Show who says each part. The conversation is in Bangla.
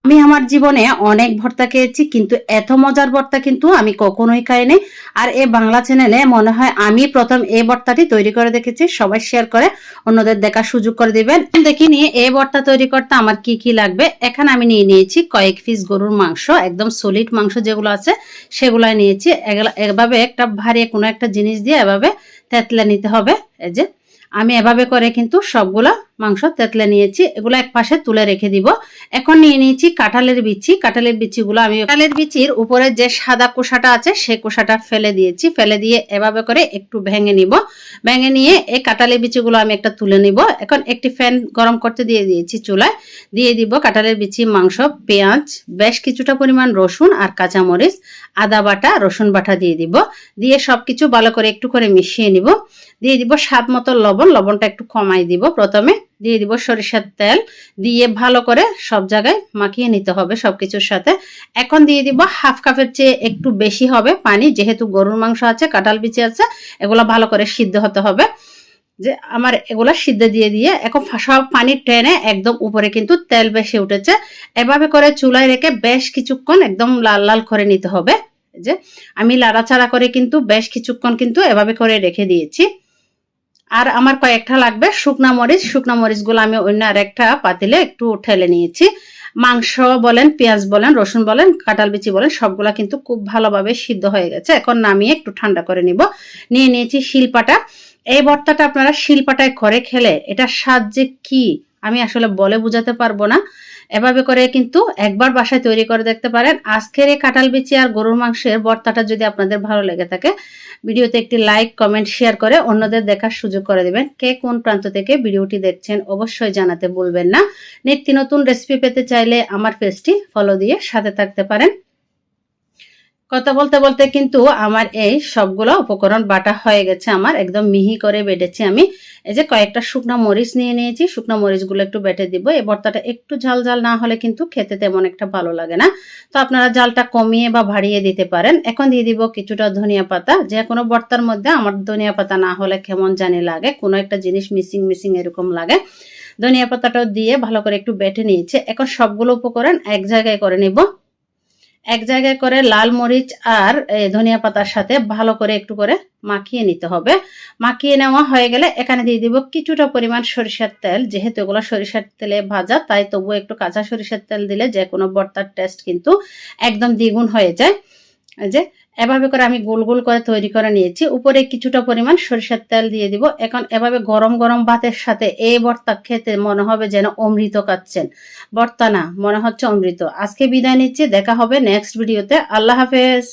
Speaker 1: আমি আমার জীবনে অনেক ভর্তা খেয়েছি, কিন্তু এত মজার ভর্তা কিন্তু আমি কখনোই খাইনি। আর এই বাংলা চ্যানেলে মনে হয় আমি প্রথম এই ভর্তাটি তৈরি করে দেখেছি। সবাই শেয়ার করে অন্যদের দেখার সুযোগ করে দিবেন। দেখিনি এই ভর্তা তৈরি করতে আমার কি কি লাগবে। এখানে আমি নিয়ে নিয়েছি কয়েক পিস গরুর মাংস, একদম সলিড মাংস যেগুলো আছে সেগুলাই নিয়েছি। এভাবে একটা ভারী কোনো একটা জিনিস দিয়ে এভাবে তেতলে নিতে হবে। এই যে আমি এভাবে করে কিন্তু সবগুলা মাংস তেতলে নিয়েছি, এগুলো এক পাশে তুলে রেখে দিব। এখন নিয়ে নিয়েছি কাঁঠালের বিচি। কাঁঠালের বিচিগুলো আমি কাঁঠালের বিচির উপরে যে সাদা কোষাটা আছে সেই কোষাটা ফেলে দিয়েছি। ফেলে দিয়ে এভাবে করে একটু ভেঙে নিব। ভেঙে নিয়ে এই কাঁঠালের বিচিগুলো আমি একটা তুলে নিব। এখন একটি ফ্যান গরম করতে দিয়ে দিয়েছি চুলায়। দিয়ে দিব কাঁঠালের বিচি, মাংস, পেঁয়াজ, বেশ কিছুটা পরিমাণ রসুন আর কাঁচামরিচ, আদা বাটা, রসুন বাটা দিয়ে দিব। দিয়ে সবকিছু ভালো করে একটু করে মিশিয়ে নিব। দিয়ে দিব স্বাদ মতো লবণ, লবণটা একটু কমাই দিব প্রথমে। দিয়ে দিব সরিষার তেল, দিয়ে ভালো করে সব জায়গায় মাখিয়ে নিতে হবে সবকিছুর সাথে। এখন দিয়ে দিব হাফ কাপের চেয়ে একটু বেশি হবে পানি, যেহেতু গরুর মাংস আছে, কাঁঠাল বিচি আছে, এগুলো ভালো করে সিদ্ধ হতে হবে। যে আমার এগুলা সিদ্ধ দিয়ে দিয়ে এখন সব পানি টেনে একদম উপরে কিন্তু তেল বেশি উঠেছে। এভাবে করে চুলায় রেখে বেশ কিছুক্ষণ একদম লাল লাল করে নিতে হবে। যে আমি লাড়াচাড়া করে কিন্তু বেশ কিছুক্ষণ কিন্তু এভাবে করে রেখে দিয়েছি। আর আমার কয়েকটা লাগবে শুকনা মরিচ। শুকনা মরিচগুলো আমি অন্য আরেকটা পাতিলে একটু ঠেলে নিয়েছি। মাংস বলেন, পেঁয়াজ বলেন, রসুন বলেন, কাঁঠাল বিচি বলেন, সবগুলা কিন্তু খুব ভালোভাবে সিদ্ধ হয়ে গেছে। এখন নামিয়ে একটু ঠান্ডা করে নিব। নিয়ে নিয়েছি শিলপাটা। এই ভর্তাটা আপনারা শিলপাটায় করে খেলে এটার স্বাদ যে কি আমি আসলে বলে বোঝাতে পারবো না। এভাবে করে কিন্তু একবার বাসায় তৈরি করে দেখতে পারেন। আজকের এই কাঁঠাল বিচি আর গরুর মাংসের ভর্তাটা যদি আপনাদের ভালো লেগে থাকে, ভিডিওতে একটি লাইক, কমেন্ট, শেয়ার করে অন্যদের দেখার সুযোগ করে দেবেন। কে কোন প্রান্ত থেকে ভিডিওটি দেখছেন অবশ্যই জানাতে ভুলবেন না। নিত্য নতুন রেসিপি পেতে চাইলে আমার পেজটি ফলো দিয়ে সাথে থাকতে পারেন। কথা বলতে বলতে কিন্তু আমার এই সবগুলো উপকরণ বাটা হয়ে গেছে। আমার একদম মিহি করে বেটেছি আমি। এই যে কয়েকটা শুকনো মরিচ নিয়ে নিয়েছি, শুকনো মরিচগুলো একটু বেটে দিব। এই ভর্তাটা একটু ঝাল ঝাল না হলে কিন্তু খেতে তেমন একটা ভালো লাগে না, তো আপনারা ঝালটা কমিয়ে বা বাড়িয়ে দিতে পারেন। এখন দিয়ে দিব কিছুটা ধনিয়া পাতা। যে কোনো ভর্তার মধ্যে আমার ধনিয়া পাতা না হলে কেমন জানি লাগে, কোনো একটা জিনিস মিসিং মিসিং এরকম লাগে। ধনিয়া পাতাটাও দিয়ে ভালো করে একটু বেটে নিয়েছে। এখন সবগুলো উপকরণ এক জায়গায় করে নিব। এক জায়গায় করে লাল মরিচ আর ধনিয়া পাতার সাথে ভালো করে একটু করে মাখিয়ে নিতে হবে। মাখিয়ে নেওয়া হয়ে গেলে এখানে দিয়ে দিব কিছুটা পরিমাণ সরিষার তেল। যেহেতু এগুলো সরিষার তেলে ভাজা, তাই তবুও একটু কাঁচা সরিষার তেল দিলে যে কোনো ভর্তার টেস্ট কিন্তু একদম দ্বিগুণ হয়ে যায়। যে এভাবে করে আমি গোল গোল করে তৈরি করে নিয়েছি। উপরে কিছুটা পরিমাণ সরিষার তেল দিয়ে দিব। এখন এভাবে গরম গরম ভাতের সাথে এই ভর্তা খেতে মনে হবে যেন অমৃত খাচ্ছেন। ভর্তা না, মনে হচ্ছে অমৃত। আজকে বিদায় নিচ্ছি, দেখা হবে নেক্সট ভিডিওতে। আল্লাহ হাফেজ।